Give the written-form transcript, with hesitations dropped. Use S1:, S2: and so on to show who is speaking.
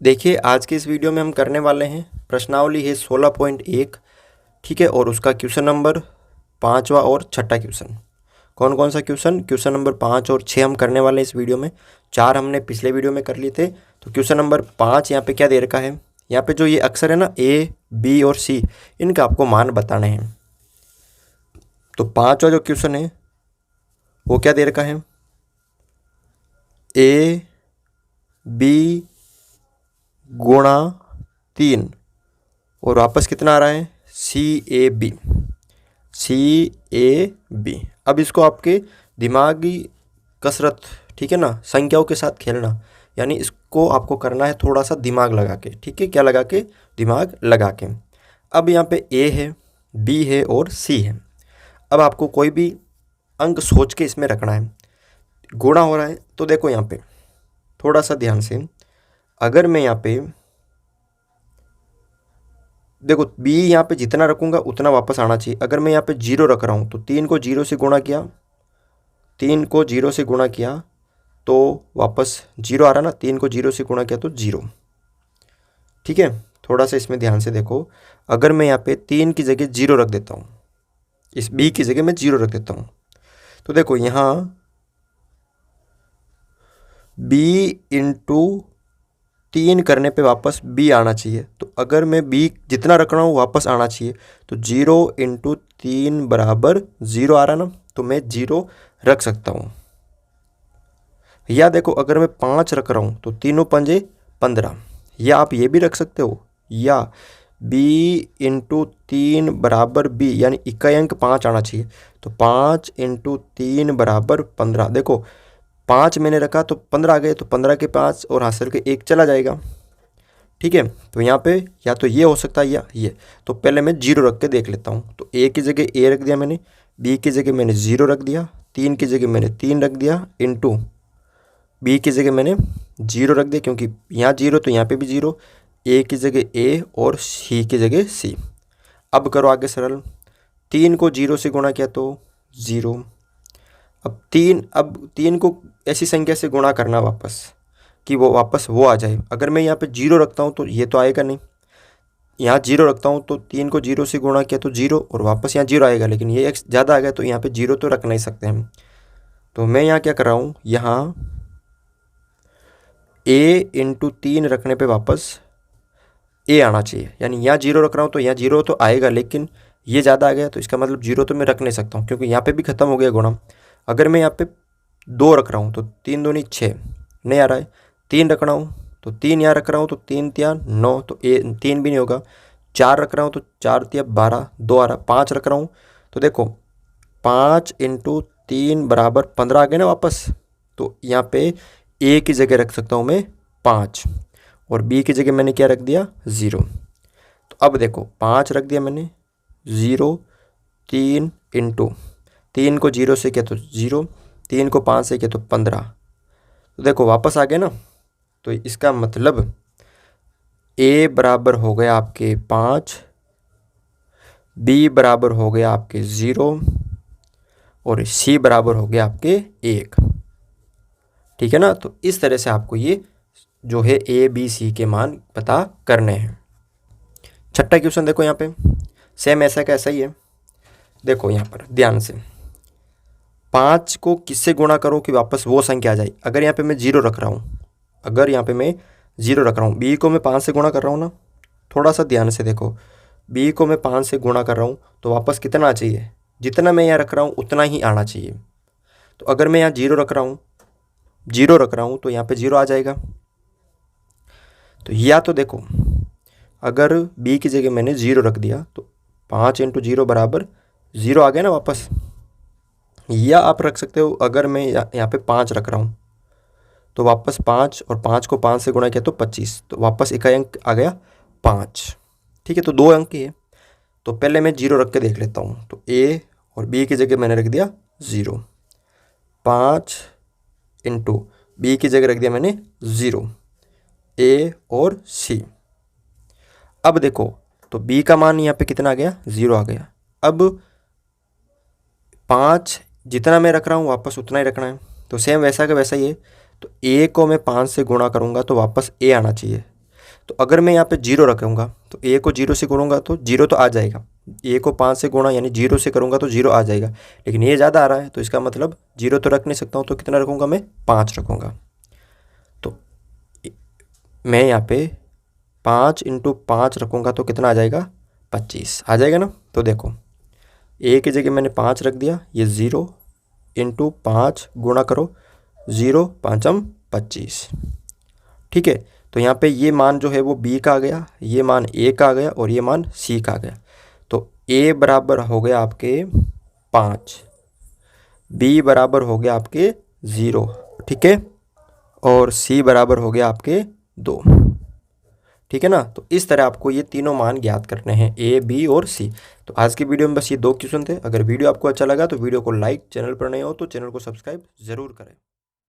S1: देखिए आज के इस वीडियो में हम करने वाले हैं प्रश्नावली है 16.1। ठीक है, और उसका क्वेश्चन नंबर 5वां और छठा क्वेश्चन। कौन कौन सा क्वेश्चन नंबर 5 और 6 हम करने वाले हैं इस वीडियो में। 4 हमने पिछले वीडियो में कर लिए थे। तो क्वेश्चन नंबर 5 यहाँ पे क्या दे रखा है, यहाँ पे जो ये अक्षर है ना ए बी और सी, इनका आपको मान बताने हैं। तो 5वां जो क्वेश्चन है वो क्या दे रखा है, ए बी गुणा 3 और वापस कितना आ रहा है सी ए बी। अब इसको आपके दिमागी कसरत, ठीक है ना, संख्याओं के साथ खेलना, यानी इसको आपको करना है थोड़ा सा दिमाग लगा के। ठीक है, क्या लगा के, दिमाग लगा के। अब यहाँ पे ए है, बी है और सी है। अब आपको कोई भी अंक सोच के इसमें रखना है। गुणा हो रहा है तो देखो यहाँ पे थोड़ा सा ध्यान से, अगर मैं यहाँ पे देखो बी यहाँ पे जितना रखूँगा उतना वापस आना चाहिए। अगर मैं यहाँ पे 0 रख रहा हूँ तो 3 को 0 से गुणा किया, 3 को 0 से गुणा किया तो वापस 0 आ रहा ना, 3 को 0 से गुणा किया तो 0। ठीक है, थोड़ा सा इसमें ध्यान से देखो। अगर मैं यहाँ पे 3 की जगह 0 रख देता हूँ, इस बी की जगह मैं 0 रख देता हूँ, तो देखो यहाँ बी इंटू 3 करने पे वापस बी आना चाहिए। तो अगर मैं बी जितना रख रहा हूँ वापस आना चाहिए, तो 0 इंटू 3 बराबर 0 आ रहा ना, तो मैं 0 रख सकता हूँ। या देखो अगर मैं 5 रख रहा हूँ तो तीनों पंजे 15, या आप ये भी रख सकते हो, या बी इंटू 3 बराबर बी, यानी इकाई अंक 5 आना चाहिए। तो 5 इंटू 3 बराबर 15। देखो 5 मैंने रखा तो 15 आ गए, तो 15 के 5 और हासिल के 1 चला जाएगा। ठीक है, तो यहाँ पे या तो ये हो सकता है या ये। तो पहले मैं 0 रख के देख लेता हूँ। तो ए की जगह ए रख दिया मैंने, बी की जगह मैंने 0 रख दिया, 3 की जगह मैंने 3 रख दिया, इंटू बी की जगह मैंने 0 रख दिया, क्योंकि यहाँ 0 तो यहाँ पे भी 0, ए की जगह ए और सी की जगह सी। अब करो आगे सरल, 3 को 0 से गुणा किया तो 0। अब 3 को ऐसी संख्या से गुणा करना वापस कि वो वापस वो आ जाए। अगर मैं यहाँ पे 0 रखता हूँ तो ये तो आएगा नहीं, यहाँ 0 रखता हूँ तो 3 को 0 से गुणा किया तो 0 और वापस यहाँ 0 आएगा, लेकिन ये x ज़्यादा आ गया तो यहाँ पे 0 तो रख नहीं सकते हम। तो मैं यहाँ क्या कर रहा हूँ, यहाँ a इंटू 3 रखने पे वापस a आना चाहिए, यानी यहाँ 0 रख रहा हूँ तो यहाँ 0 तो आएगा, लेकिन ये ज़्यादा आ गया तो इसका मतलब 0 तो मैं रख नहीं सकता हूँ, क्योंकि यहाँ पे भी ख़त्म हो गया गुणा। अगर मैं यहाँ पे 2 रख रहा हूँ तो 3 दूनी 6 नहीं आ रहा है, 3 रख रहा हूँ तो 3 यहाँ रख रहा हूँ तो 3 तिया 9, तो 3 भी नहीं होगा। 4 रख रहा हूँ तो 4 तिया 12, 2 आ रहा। 5 रख रहा हूँ तो देखो 5 इंटू 3 बराबर 15 आ गए ना वापस। तो यहाँ पे ए की जगह रख सकता हूँ मैं 5 और बी की जगह मैंने क्या रख दिया 0। तो अब देखो 5 रख दिया मैंने, 0 3 इंटू 3 को 0 से किया तो 0, 3 को 5 से किया तो 15। तो देखो वापस आ गया ना। तो इसका मतलब a बराबर हो गया आपके 5, b बराबर हो गया आपके 0 और c बराबर हो गया आपके 1। ठीक है ना। तो इस तरह से आपको ये जो है a b c के मान पता करने हैं। छठा क्वेश्चन देखो यहाँ पे सेम ऐसा का ऐसा ही है। देखो यहाँ पर ध्यान से, 5 को किससे गुणा करो कि वापस वो संख्या आ जाए। अगर यहाँ पे मैं 0 रख रहा हूँ, अगर यहाँ पे मैं 0 रख रहा हूँ, b को मैं 5 से गुणा कर रहा हूँ ना, थोड़ा सा ध्यान से देखो, b को मैं 5 से गुणा कर रहा हूँ तो वापस कितना चाहिए, जितना मैं यहाँ रख रहा हूँ उतना ही आना चाहिए। तो अगर मैं यहाँ 0 रख रहा हूँ, 0 रख रहा हूँ तो यहाँ पे 0 आ जाएगा। तो या तो देखो अगर b की जगह मैंने 0 रख दिया तो 5 इंटू 0 बराबर 0 आ गया ना वापस। या आप रख सकते हो, अगर मैं यहाँ पे 5 रख रहा हूँ तो वापस 5 और 5 को 5 से गुणा किया तो 25, तो वापस इकाई अंक आ गया 5। ठीक है, तो 2 अंक ही है। तो पहले मैं 0 रख के देख लेता हूँ। तो a और b की जगह मैंने रख दिया 0, 5 इंटू बी की जगह रख दिया मैंने 0, a और c। अब देखो तो b का मान यहाँ पे कितना आ गया, 0 आ गया। अब 5 जितना मैं रख रहा हूँ वापस उतना ही रखना है। तो सेम वैसा का वैसा ही है। तो a को मैं 5 से गुणा करूँगा तो वापस a आना चाहिए। तो अगर मैं यहाँ पे 0 रखूँगा तो ए को 0 से गुणूंगा तो 0 तो आ जाएगा, ए को 5 से गुणा यानी 0 से करूँगा तो 0 आ जाएगा, लेकिन ये ज़्यादा आ रहा है तो इसका मतलब 0 तो रख नहीं सकता हूँ, तो कितना रखूँगा मैं 5 रखूँगा। तो मैं यहाँ पे 5 × 5 रखूँगा तो कितना आ जाएगा 25 आ जाएगा ना। तो देखो ए की जगह मैंने 5 रख दिया, ये 0 × 5 गुणा करो 0 5 25, ठीक है। तो यहाँ पे ये मान जो है वो b का आ गया, ये मान a का आ गया और ये मान c का आ गया। तो a बराबर हो गया आपके 5, b बराबर हो गया आपके 0, ठीक है, और c बराबर हो गया आपके 2, ठीक है ना। तो इस तरह आपको ये तीनों मान ज्ञात करने हैं, a b और c। तो आज की वीडियो में बस ये 2 क्वेश्चन थे। अगर वीडियो आपको अच्छा लगा तो वीडियो को लाइक, चैनल पर नए हो तो चैनल को सब्सक्राइब ज़रूर करें।